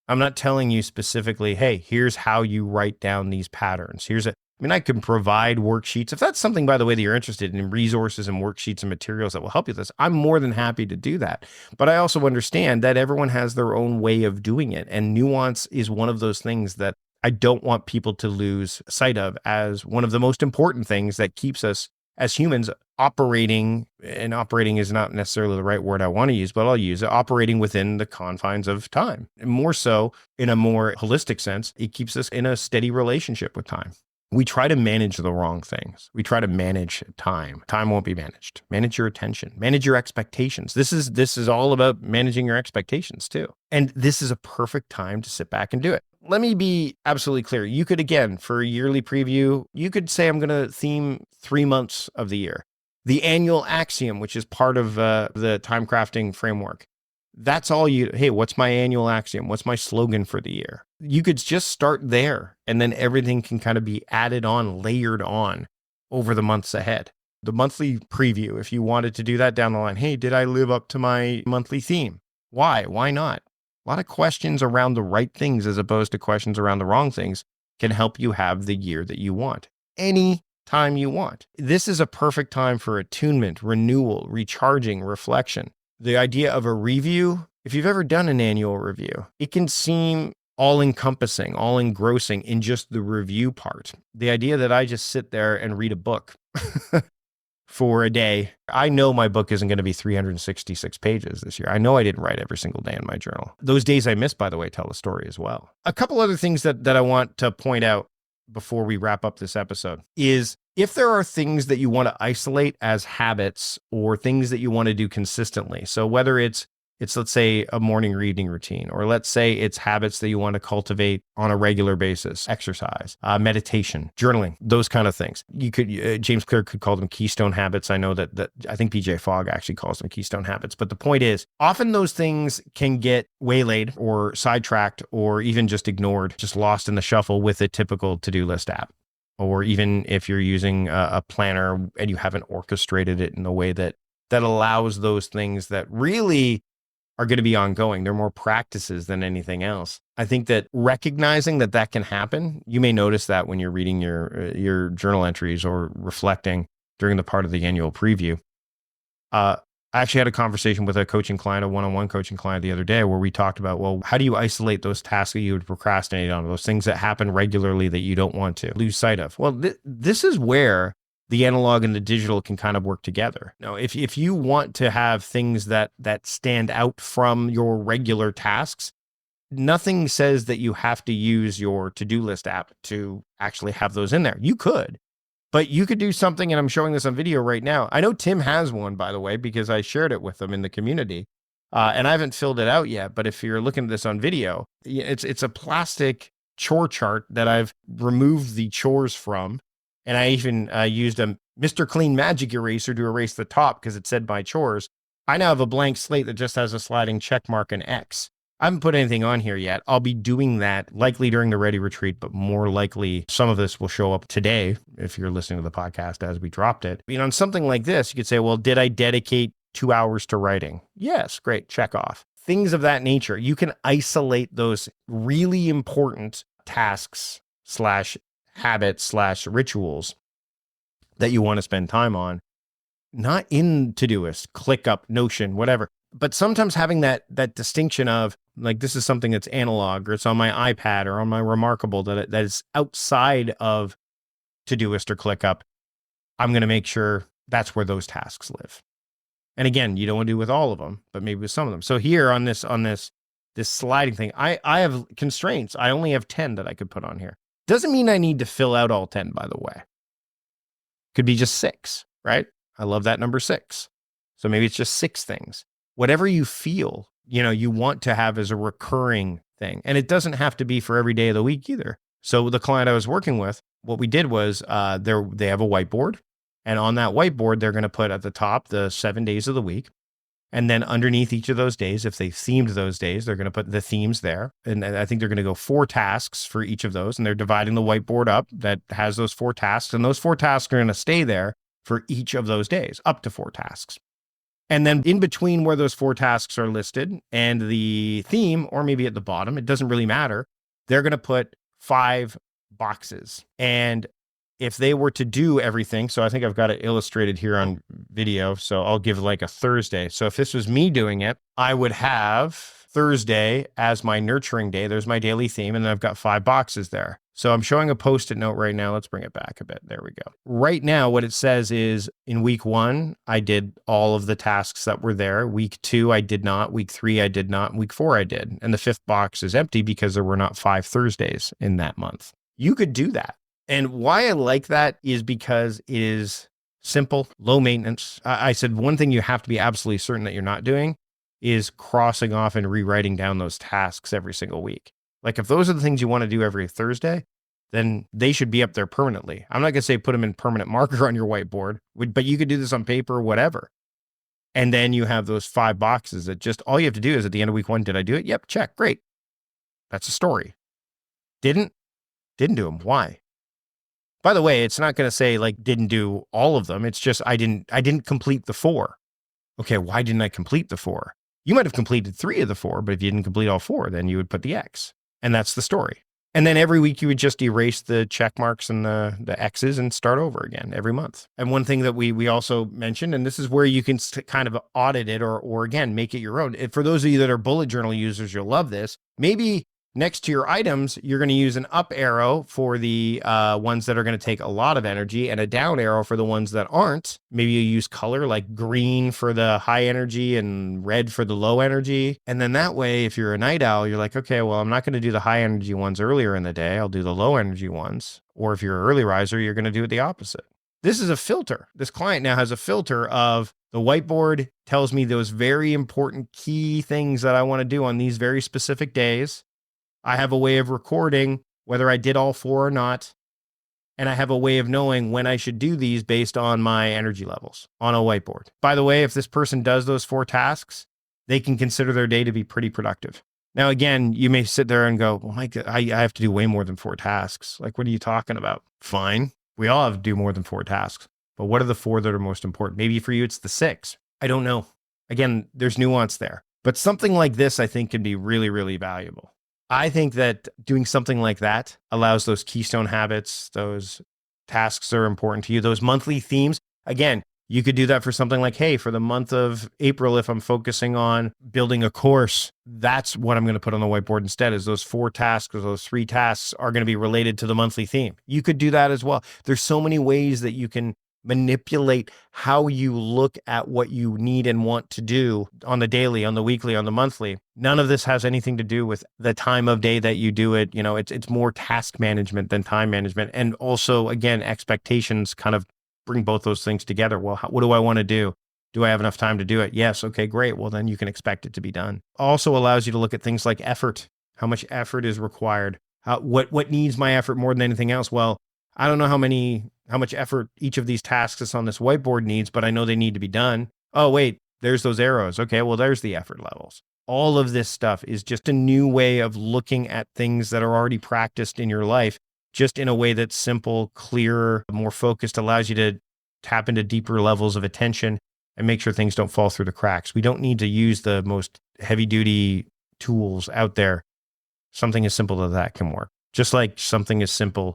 I'm not telling you specifically, hey, here's how you write down these patterns. I can provide worksheets. If that's something, by the way, that you're interested in resources and worksheets and materials that will help you with this, I'm more than happy to do that. But I also understand that everyone has their own way of doing it. And nuance is one of those things that I don't want people to lose sight of as one of the most important things that keeps us as humans operating, and operating is not necessarily the right word I want to use, but I'll use it, operating within the confines of time. And more so, in a more holistic sense, it keeps us in a steady relationship with time. We try to manage the wrong things. We try to manage time. Time won't be managed. Manage your attention. Manage your expectations. This is all about managing your expectations too. And this is a perfect time to sit back and do it. Let me be absolutely clear. You could, again, for a yearly preview, you could say, I'm going to theme 3 months of the year. The annual axiom, which is part of the time crafting framework. That's all hey, what's my annual axiom? What's my slogan for the year? You could just start there, and then everything can kind of be added on, layered on over the months ahead. The monthly preview, if you wanted to do that down the line, hey, did I live up to my monthly theme? Why? Why not? A lot of questions around the right things as opposed to questions around the wrong things can help you have the year that you want. Any time you want. This is a perfect time for attunement, renewal, recharging, reflection. The idea of a review, if you've ever done an annual review, it can seem all-encompassing, all-engrossing in just the review part. The idea that I just sit there and read a book for a day. I know my book isn't going to be 366 pages this year. I know I didn't write every single day in my journal. Those days I missed, by the way, tell a story as well. A couple other things that I want to point out before we wrap up this episode is if there are things that you want to isolate as habits or things that you want to do consistently. So whether it's let's say a morning reading routine, or let's say it's habits that you want to cultivate on a regular basis, exercise, meditation, journaling, those kind of things. You could, James Clear could call them keystone habits. I know that I think BJ Fogg actually calls them keystone habits. But the point is, often those things can get waylaid or sidetracked or even just ignored, just lost in the shuffle with a typical to-do list app. Or even if you're using a planner and you haven't orchestrated it in a way that allows those things that really are going to be ongoing. They're more practices than anything else. I think that recognizing that can happen, you may notice that when you're reading your journal entries or reflecting during the part of the annual preview. I actually had a conversation with a coaching client, a one-on-one coaching client the other day where we talked about, well, how do you isolate those tasks that you would procrastinate on, those things that happen regularly that you don't want to lose sight of? Well, this is where the analog and the digital can kind of work together. Now, if you want to have things that stand out from your regular tasks, nothing says that you have to use your to-do list app to actually have those in there. You could, but you could do something, and I'm showing this on video right now. I know Tim has one, by the way, because I shared it with him in the community, and I haven't filled it out yet, but if you're looking at this on video, it's a plastic chore chart that I've removed the chores from. And I even used a Mr. Clean Magic Eraser to erase the top because it said my chores. I now have a blank slate that just has a sliding check mark and X. I haven't put anything on here yet. I'll be doing that likely during the Ready Retreat, but more likely some of this will show up today if you're listening to the podcast as we dropped it. On something like this, you could say, well, did I dedicate 2 hours to writing? Yes, great, check off. Things of that nature. You can isolate those really important tasks / habits / rituals that you want to spend time on, not in Todoist, ClickUp, Notion, whatever. But sometimes having that distinction of like, this is something that's analog or it's on my iPad or on my Remarkable that is outside of Todoist or ClickUp, I'm going to make sure that's where those tasks live. And again, you don't want to do with all of them, but maybe with some of them. So here on this sliding thing, I have constraints. I only have 10 that I could put on here. Doesn't mean I need to fill out all 10, by the way. Could be just 6, right? I love that number 6. So maybe it's just 6 things. Whatever you feel, you want to have as a recurring thing. And it doesn't have to be for every day of the week either. So the client I was working with, what we did was they have a whiteboard. And on that whiteboard, they're going to put at the top the 7 days of the week. And then underneath each of those days, if they themed those days, they're going to put the themes there. And I think they're going to go 4 tasks for each of those. And they're dividing the whiteboard up that has those 4 tasks. And those 4 tasks are going to stay there for each of those days, up to 4 tasks. And then in between where those 4 tasks are listed and the theme, or maybe at the bottom, it doesn't really matter. They're going to put 5 boxes. And if they were to do everything, so I think I've got it illustrated here on video, so I'll give like a Thursday. So if this was me doing it, I would have Thursday as my nurturing day. There's my daily theme, and then I've got 5 boxes there. So I'm showing a Post-it note right now. Let's bring it back a bit. There we go. Right now, what it says is in week 1, I did all of the tasks that were there. Week 2, I did not. Week 3, I did not. Week 4, I did. And the 5th box is empty because there were not 5 Thursdays in that month. You could do that. And why I like that is because it is simple, low maintenance. I said one thing you have to be absolutely certain that you're not doing is crossing off and rewriting down those tasks every single week. Like if those are the things you want to do every Thursday, then they should be up there permanently. I'm not going to say put them in permanent marker on your whiteboard, but you could do this on paper or whatever. And then you have those 5 boxes that just all you have to do is at the end of week 1, did I do it? Yep, check, great. That's a story. Didn't do them. Why? By the way, it's not going to say like didn't do all of them. It's just I didn't complete the 4. Okay, why didn't I complete the 4? You might have completed 3 of the 4, but if you didn't complete all 4, then you would put the X. And that's the story. And then every week you would just erase the check marks and the X's and start over again every month. And one thing that we also mentioned, and this is where you can kind of audit it or again, make it your own. For those of you that are bullet journal users, you'll love this. Maybe next to your items, you're going to use an up arrow for the ones that are going to take a lot of energy and a down arrow for the ones that aren't. Maybe you use color like green for the high energy and red for the low energy. And then that way, if you're a night owl, you're like, okay, well, I'm not going to do the high energy ones earlier in the day. I'll do the low energy ones. Or if you're an early riser, you're going to do it the opposite. This is a filter. This client now has a filter of the whiteboard tells me those very important key things that I want to do on these very specific days. I have a way of recording whether I did all 4 or not. And I have a way of knowing when I should do these based on my energy levels on a whiteboard. By the way, if this person does those 4 tasks, they can consider their day to be pretty productive. Now, again, you may sit there and go, well, Mike, I have to do way more than 4 tasks. Like, what are you talking about? Fine. We all have to do more than 4 tasks. But what are the 4 that are most important? Maybe for you, it's the 6. I don't know. Again, there's nuance there. But something like this, I think, can be really, really valuable. I think that doing something like that allows those keystone habits, those tasks that are important to you, those monthly themes. Again, you could do that for something like, hey, for the month of April, if I'm focusing on building a course, that's what I'm going to put on the whiteboard instead, is those 4 tasks or those 3 tasks are going to be related to the monthly theme. You could do that as well. There's so many ways that you can manipulate how you look at what you need and want to do on the daily, on the weekly, on the monthly. None of this has anything to do with the time of day that you do it. You know, it's more task management than time management. And also, again, expectations kind of bring both those things together. Well, what do I want to do? Do I have enough time to do it? Yes. Okay, great. Well, then you can expect it to be done. Also allows you to look at things like effort. How much effort is required? What needs my effort more than anything else? Well, I don't know how much effort each of these tasks that's on this whiteboard needs, but I know they need to be done. Oh, wait, there's those arrows. Okay, well, there's the effort levels. All of this stuff is just a new way of looking at things that are already practiced in your life, just in a way that's simple, clearer, more focused, allows you to tap into deeper levels of attention and make sure things don't fall through the cracks. We don't need to use the most heavy-duty tools out there. Something as simple as that can work. Just like something as simple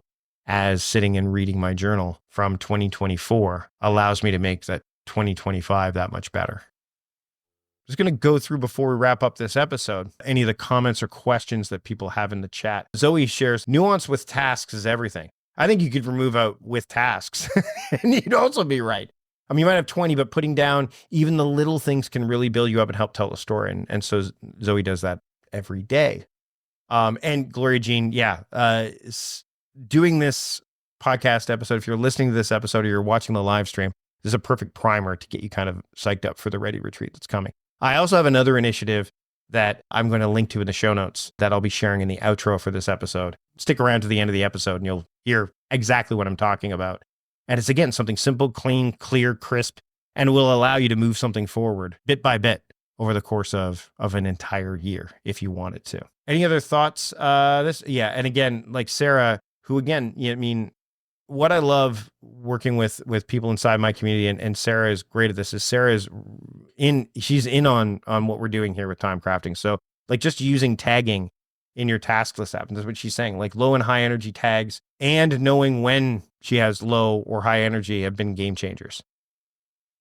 as sitting and reading my journal from 2024 allows me to make that 2025 that much better. I'm just going to go through before we wrap up this episode, any of the comments or questions that people have in the chat. Zoe shares, nuance with tasks is everything. I think you could remove out with tasks and you'd also be right. I mean, you might have 20, but putting down even the little things can really build you up and help tell a story. And so Zoe does that every day. And Gloria Jean, doing this podcast episode, if you're listening to this episode or you're watching the live stream, this is a perfect primer to get you kind of psyched up for the Ready Retreat that's coming. I also have another initiative that I'm going to link to in the show notes that I'll be sharing in the outro for this episode. Stick around to the end of the episode and you'll hear exactly what I'm talking about. And it's, again, something simple, clean, clear, crisp, and will allow you to move something forward bit by bit over the course of an entire year if you wanted to. Any other thoughts? And again, like Sarah, who, again, I mean, what I love working with people inside my community, and Sarah is great at this, is she's in on what we're doing here with time crafting. So like just using tagging in your task list app, and that's what she's saying, like low and high energy tags and knowing when she has low or high energy have been game changers.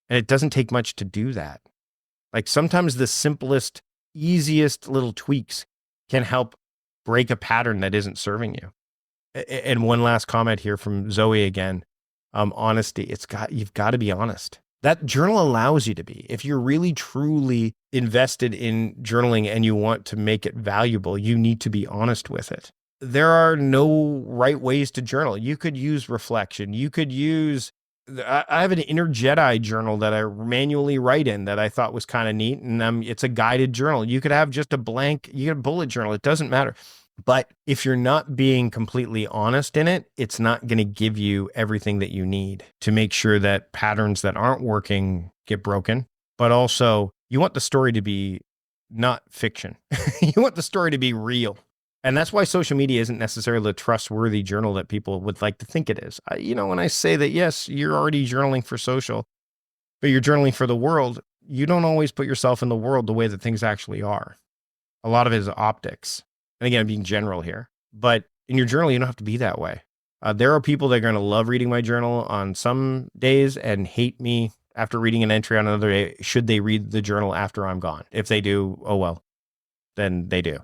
And it doesn't take much to do that. Like sometimes the simplest, easiest little tweaks can help break a pattern that isn't serving you. And one last comment here from Zoe again. Honesty. You've got to be honest. That journal allows you to be. If you're really truly invested in journaling and you want to make it valuable, you need to be honest with it. There are no right ways to journal. You could use reflection. You could use, I have an inner Jedi journal that I manually write in that I thought was kind of neat. And it's a guided journal. You could have just a blank, you get a bullet journal. It doesn't matter. But if you're not being completely honest in it, it's not going to give you everything that you need to make sure that patterns that aren't working get broken. But also, you want the story to be not fiction. You want the story to be real. And that's why social media isn't necessarily the trustworthy journal that people would like to think it is. When I say that, yes, you're already journaling for social, but you're journaling for the world, you don't always put yourself in the world the way that things actually are. A lot of it is optics. And again, I'm being general here, but in your journal, you don't have to be that way. There are people that are going to love reading my journal on some days and hate me after reading an entry on another day, should they read the journal after I'm gone. If they do, oh well, then they do.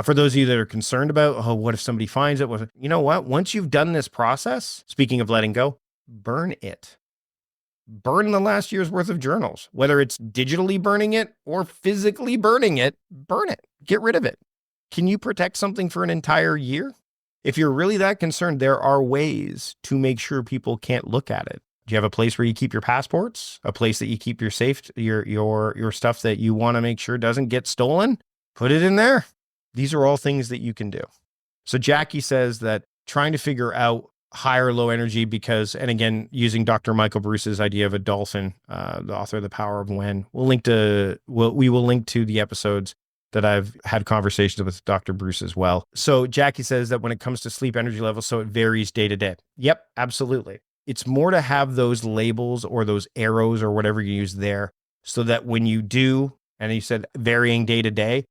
For those of you that are concerned about, oh, what if somebody finds it? You know what? Once you've done this process, speaking of letting go, burn it. Burn the last year's worth of journals, whether it's digitally burning it or physically burning it, burn it, get rid of it. Can you protect something for an entire year? If you're really that concerned, there are ways to make sure people can't look at it. Do you have a place where you keep your passports? A place that you keep your safe, your stuff that you want to make sure doesn't get stolen? Put it in there. These are all things that you can do. So Jackie says that trying to figure out high or low energy because, and again, using Dr. Michael Bruce's idea of a dolphin, the author of The Power of When, we will link to the episodes that I've had conversations with Dr. Bruce as well. So Jackie says that when it comes to sleep energy levels, so it varies day to day. Yep, absolutely. It's more to have those labels or those arrows or whatever you use there so that when you do, and you said varying day to day,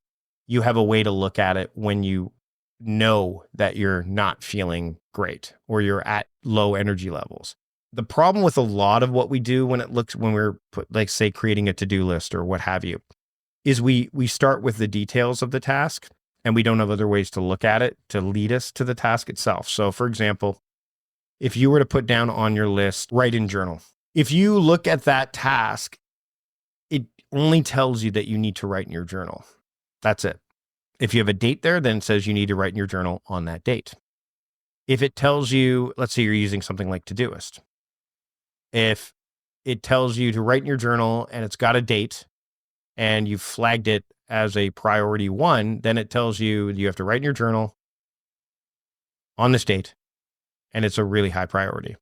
you have a way to look at it when you know that you're not feeling great or you're at low energy levels. The problem with a lot of what we do when we're say creating a to-do list or what have you, is we start with the details of the task and we don't have other ways to look at it to lead us to the task itself. So for example, if you were to put down on your list, write in journal, if you look at that task, it only tells you that you need to write in your journal. That's it. If you have a date there, then it says you need to write in your journal on that date. If it tells you, let's say you're using something like Todoist. If it tells you to write in your journal and it's got a date and you've flagged it as a priority 1, then it tells you you have to write in your journal on this date and it's a really high priority.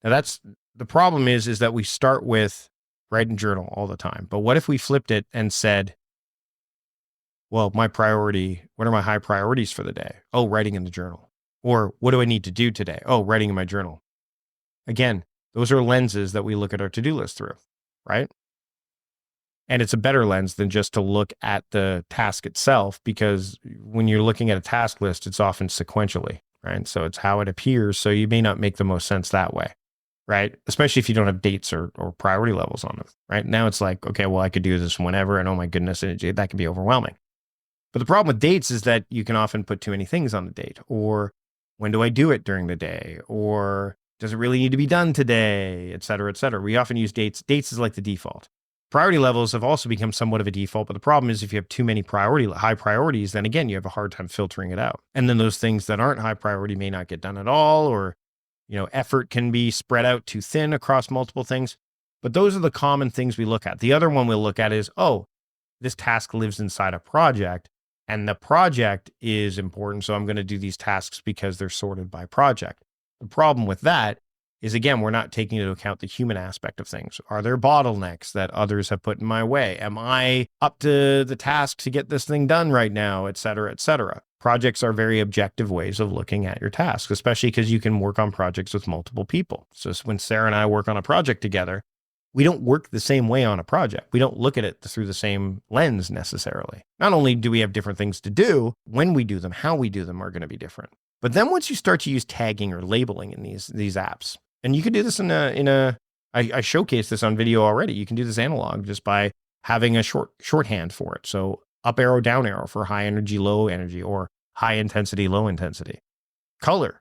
Now that's the problem is that we start with write in journal all the time. But what if we flipped it and said, well, what are my high priorities for the day? Oh, writing in the journal. Or what do I need to do today? Oh, writing in my journal. Again, those are lenses that we look at our to-do list through, right? And it's a better lens than just to look at the task itself, because when you're looking at a task list, it's often sequentially, right? So it's how it appears. So you may not make the most sense that way, right? Especially if you don't have dates or priority levels on them, right? Now it's like, okay, well, I could do this whenever, and oh my goodness, that can be overwhelming. But the problem with dates is that you can often put too many things on the date, or when do I do it during the day? Or does it really need to be done today, et cetera, et cetera. We often use dates. Dates is like the default. Priority levels have also become somewhat of a default, but the problem is if you have too many high priorities, then again, you have a hard time filtering it out. And then those things that aren't high priority may not get done at all, or, effort can be spread out too thin across multiple things. But those are the common things we look at. The other one we'll look at is, oh, this task lives inside a project. And the project is important, so I'm going to do these tasks because they're sorted by project. The problem with that is, again, we're not taking into account the human aspect of things. Are there bottlenecks that others have put in my way? Am I up to the task to get this thing done right now, et cetera, et cetera? Projects are very objective ways of looking at your tasks, especially because you can work on projects with multiple people. So when Sarah and I work on a project together, we don't work the same way on a project. We don't look at it through the same lens necessarily. Not only do we have different things to do, when we do them, how we do them are going to be different. But then once you start to use tagging or labeling in these apps, and you can do this I showcased this on video already. You can do this analog just by having a shorthand for it. So up arrow, down arrow for high energy, low energy, or high intensity, low intensity. Color,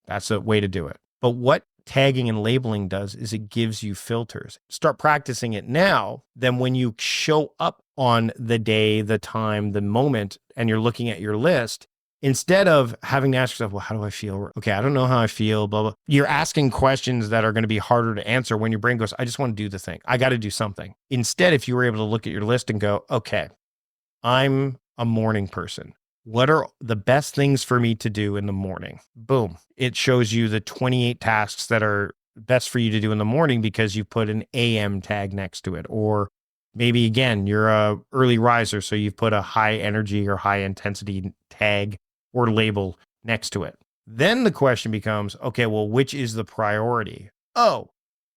that's a way to do it. But what tagging and labeling does is it gives you filters. Start practicing it now. Then when you show up on the day, the time, the moment, and you're looking at your list, instead of having to ask yourself, well, how do I feel? Okay, I don't know how I feel, blah, blah. You're asking questions that are going to be harder to answer when your brain goes, I just want to do the thing. I got to do something. Instead, if you were able to look at your list and go, okay, I'm a morning person. What are the best things for me to do in the morning? Boom. It shows you the 28 tasks that are best for you to do in the morning because you put an AM tag next to it, or Maybe again, you're a early riser, so you've put a high energy or high intensity tag or label next to it. Then the question becomes, okay, well, which is the priority? Oh,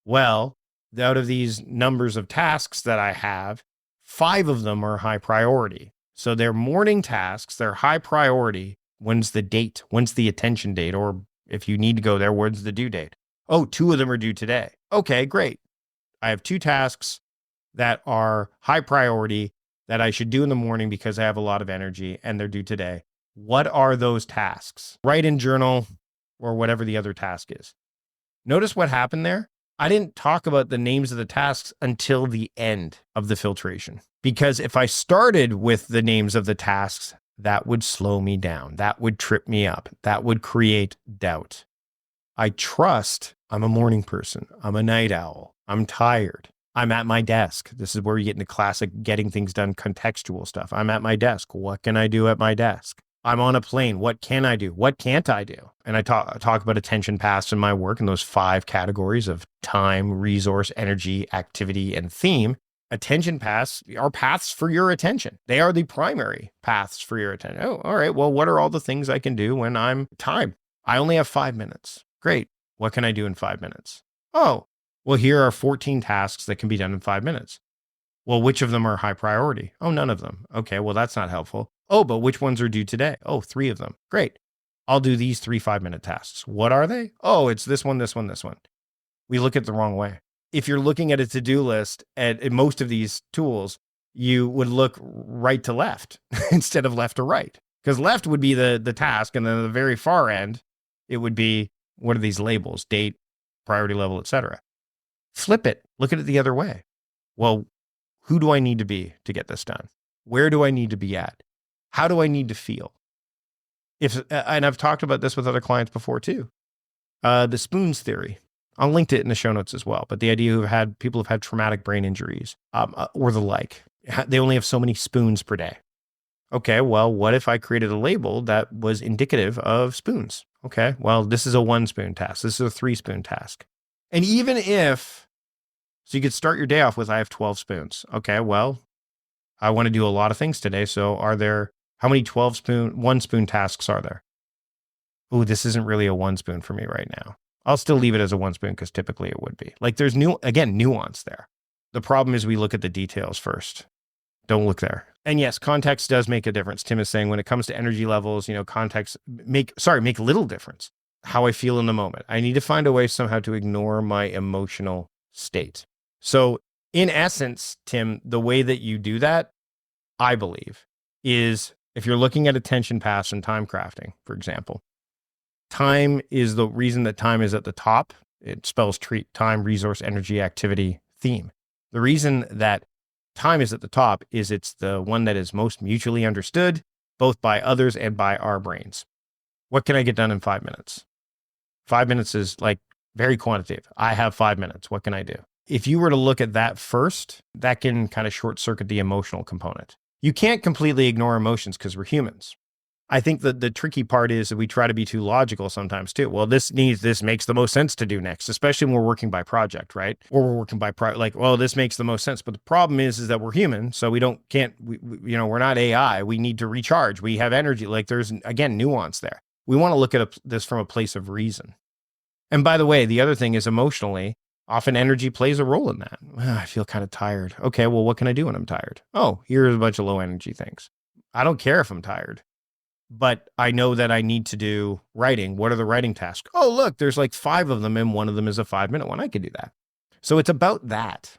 well, out of these numbers of tasks that I have, 5 of them are high priority. So they're morning tasks, they're high priority. When's the date? When's the attention date? Or if you need to go there, when's the due date? Oh, 2 of them are due today. Okay, great. I have 2 tasks that are high priority that I should do in the morning because I have a lot of energy and they're due today. What are those tasks? Write in journal or whatever the other task is. Notice what happened there? I didn't talk about the names of the tasks until the end of the filtration. Because if I started with the names of the tasks, that would slow me down. That would trip me up. That would create doubt. I trust I'm a morning person. I'm a night owl. I'm tired. I'm at my desk. This is where you get into classic getting things done contextual stuff. I'm at my desk. What can I do at my desk? I'm on a plane. What can I do? What can't I do? And I talk about attention paths in my work in those 5 categories of time, resource, energy, activity, and theme. Attention paths are paths for your attention. They are the primary paths for your attention. Oh, all right. Well, what are all the things I can do when I'm time? I only have 5 minutes. Great. What can I do in 5 minutes? Oh, well, here are 14 tasks that can be done in 5 minutes. Well, which of them are high priority? Oh, none of them. Okay, well, that's not helpful. Oh, but which ones are due today? Oh, 3 of them. Great. I'll do these 3 5-minute tasks. What are they? Oh, it's this one, this one, this one. We look at it the wrong way. If you're looking at a to-do list in most of these tools, you would look right to left instead of left to right. Because left would be the task, and then the very far end, it would be, what are these labels? Date, priority level, etc. Flip it. Look at it the other way. Well, who do I need to be to get this done? Where do I need to be at? How do I need to feel? And I've talked about this with other clients before too. The spoons theory. I'll link to it in the show notes as well. But the idea of people have had traumatic brain injuries or the like. They only have so many spoons per day. Okay, well, what if I created a label that was indicative of spoons? Okay, well, this is a 1 spoon task. This is a 3 spoon task. And even if, so you could start your day off with, I have 12 spoons. Okay, well, I want to do a lot of things today. So how many 1 spoon tasks are there? Oh, this isn't really a 1 spoon for me right now. I'll still leave it as a 1 spoon because typically it would be. Like there's nuance there. The problem is we look at the details first. Don't look there. And yes, context does make a difference. Tim is saying when it comes to energy levels, context make little difference. How I feel in the moment. I need to find a way somehow to ignore my emotional state. So in essence, Tim, the way that you do that, I believe, is if you're looking at attention paths and time crafting, for example, time is the reason that time is at the top. It spells time, resource, energy, activity, theme. The reason that time is at the top is it's the one that is most mutually understood, both by others and by our brains. What can I get done in 5 minutes? 5 minutes is like very quantitative. I have 5 minutes. What can I do? If you were to look at that first, that can kind of short circuit the emotional component. You can't completely ignore emotions because we're humans. I think that the tricky part is that we try to be too logical sometimes too. Well, this makes the most sense to do next, especially when we're working by project, right? Or we're working by this makes the most sense. But the problem is that we're human, so we're not AI. We need to recharge. We have energy. Like there's again nuance there. We want to look at this from a place of reason. And by the way, the other thing is emotionally, often energy plays a role in that. I feel kind of tired. Okay, well, what can I do when I'm tired? Oh, here's a bunch of low energy things. I don't care if I'm tired. But I know that I need to do writing. What are the writing tasks? Oh, look, there's like 5 of them and one of them is a 5-minute one. I could do that. So it's about that.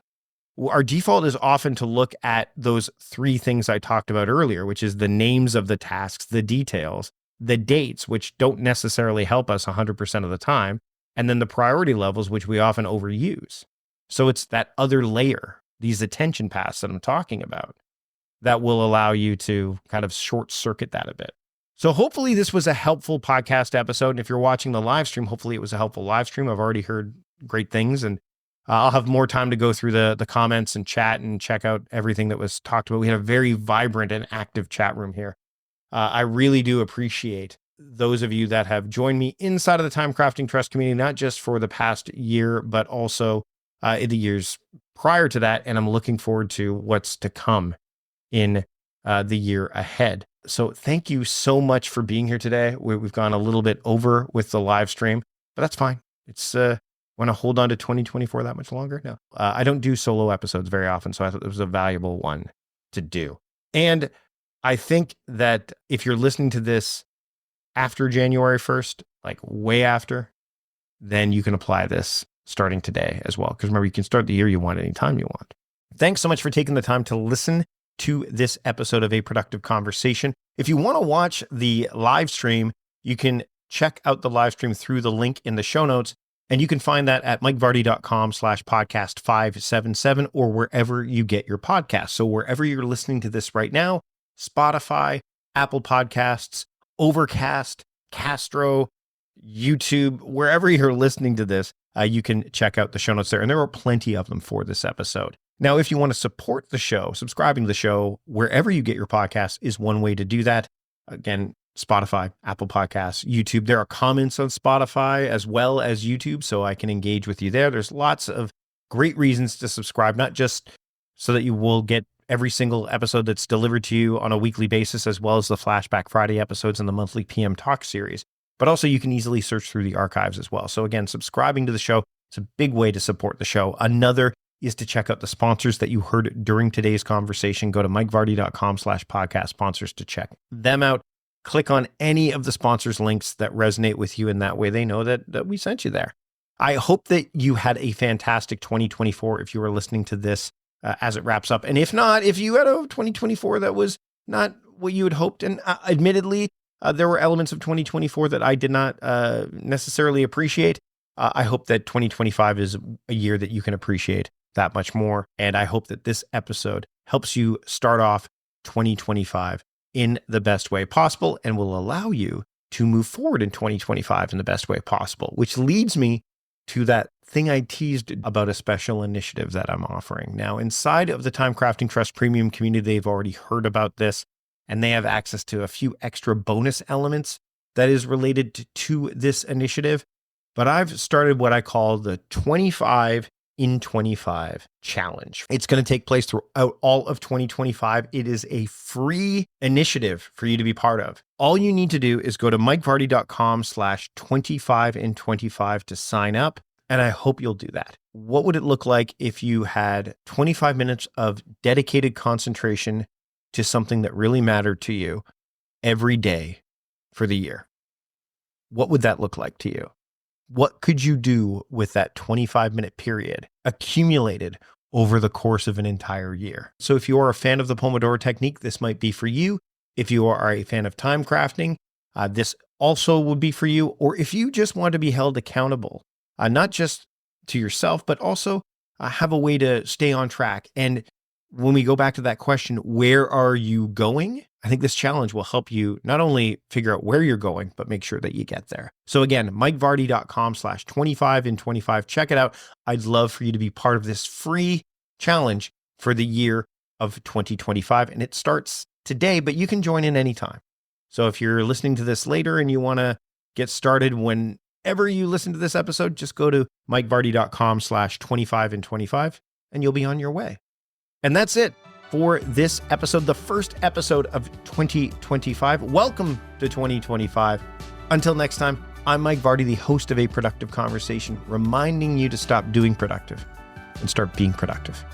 Our default is often to look at those 3 things I talked about earlier, which is the names of the tasks, the details, the dates, which don't necessarily help us 100% of the time, and then the priority levels, which we often overuse. So it's that other layer, these attention paths that I'm talking about, that will allow you to kind of short circuit that a bit. So hopefully this was a helpful podcast episode. And if you're watching the live stream, hopefully it was a helpful live stream. I've already heard great things, and I'll have more time to go through the comments and chat and check out everything that was talked about. We had a very vibrant and active chat room here. I really do appreciate those of you that have joined me inside of the Time Crafting Trust community, not just for the past year, but also in the years prior to that, and I'm looking forward to what's to come in the year ahead. So thank you so much for being here today. We've gone a little bit over with the live stream, but that's fine. It's want to hold on to 2024 that much longer? No, I don't do solo episodes very often, so I thought it was a valuable one to do. And I think that if you're listening to this after January 1st, like way after, then you can apply this starting today as well. Because remember, you can start the year you want anytime you want. Thanks so much for taking the time to listen to this episode of A Productive Conversation. If you want to watch the live stream, you can check out the live stream through the link in the show notes. And you can find that at mikevardy.com/podcast577 or wherever you get your podcasts. So wherever you're listening to this right now, Spotify, Apple Podcasts, Overcast, Castro, YouTube, wherever you're listening to this, you can check out the show notes there. And there are plenty of them for this episode. Now, if you want to support the show, subscribing to the show, wherever you get your podcasts is one way to do that. Again, Spotify, Apple Podcasts, YouTube. There are comments on Spotify as well as YouTube, so I can engage with you there. There's lots of great reasons to subscribe, not just so that you will get every single episode that's delivered to you on a weekly basis, as well as the Flashback Friday episodes and the monthly PM Talk series, but also you can easily search through the archives as well. So again, subscribing to the show, it's a big way to support the show. Another is to check out the sponsors that you heard during today's conversation. Go to mikevardy.com/podcast sponsors to check them out. Click on any of the sponsors links that resonate with you, and that way they know that we sent you there. I hope that you had a fantastic 2024 if you were listening to this as it wraps up. And if not, if you had a 2024 that was not what you had hoped, and admittedly, there were elements of 2024 that I did not necessarily appreciate, I hope that 2025 is a year that you can appreciate that much more. And I hope that this episode helps you start off 2025 in the best way possible and will allow you to move forward in 2025 in the best way possible, which leads me to that thing I teased about a special initiative that I'm offering. Now, inside of the Time Crafting Trust Premium community, they've already heard about this, and they have access to a few extra bonus elements that is related to this initiative. But I've started what I call the 25 in 25 challenge. It's going to take place throughout all of 2025. It is a free initiative for you to be part of. All you need to do is go to mikevardy.com/25 in 25 to sign up. And I hope you'll do that. What would it look like if you had 25 minutes of dedicated concentration to something that really mattered to you every day for the year? What would that look like to you? What could you do with that 25-minute period accumulated over the course of an entire year? So if you are a fan of the Pomodoro technique, this might be for you. If you are a fan of time crafting, this also would be for you. Or if you just want to be held accountable, not just to yourself, but also have a way to stay on track. And when we go back to that question, where are you going? I think this challenge will help you not only figure out where you're going, but make sure that you get there. So again, mikevardy.com/25 in 25. Check it out. I'd love for you to be part of this free challenge for the year of 2025. And it starts today, but you can join in anytime. So if you're listening to this later and you want to get started whenever you listen to this episode, just go to mikevardy.com/25 in 25 and you'll be on your way. And that's it for this episode, the first episode of 2025. Welcome to 2025. Until next time, I'm Mike Vardy, the host of A Productive Conversation, reminding you to stop doing productive and start being productive.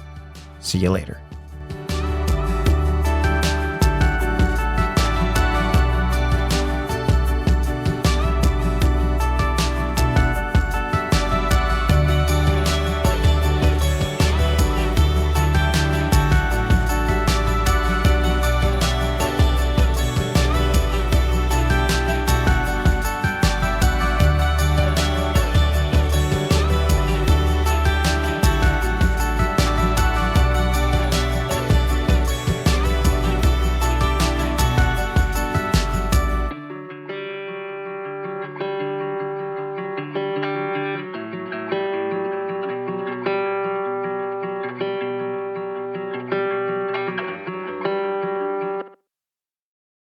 See you later.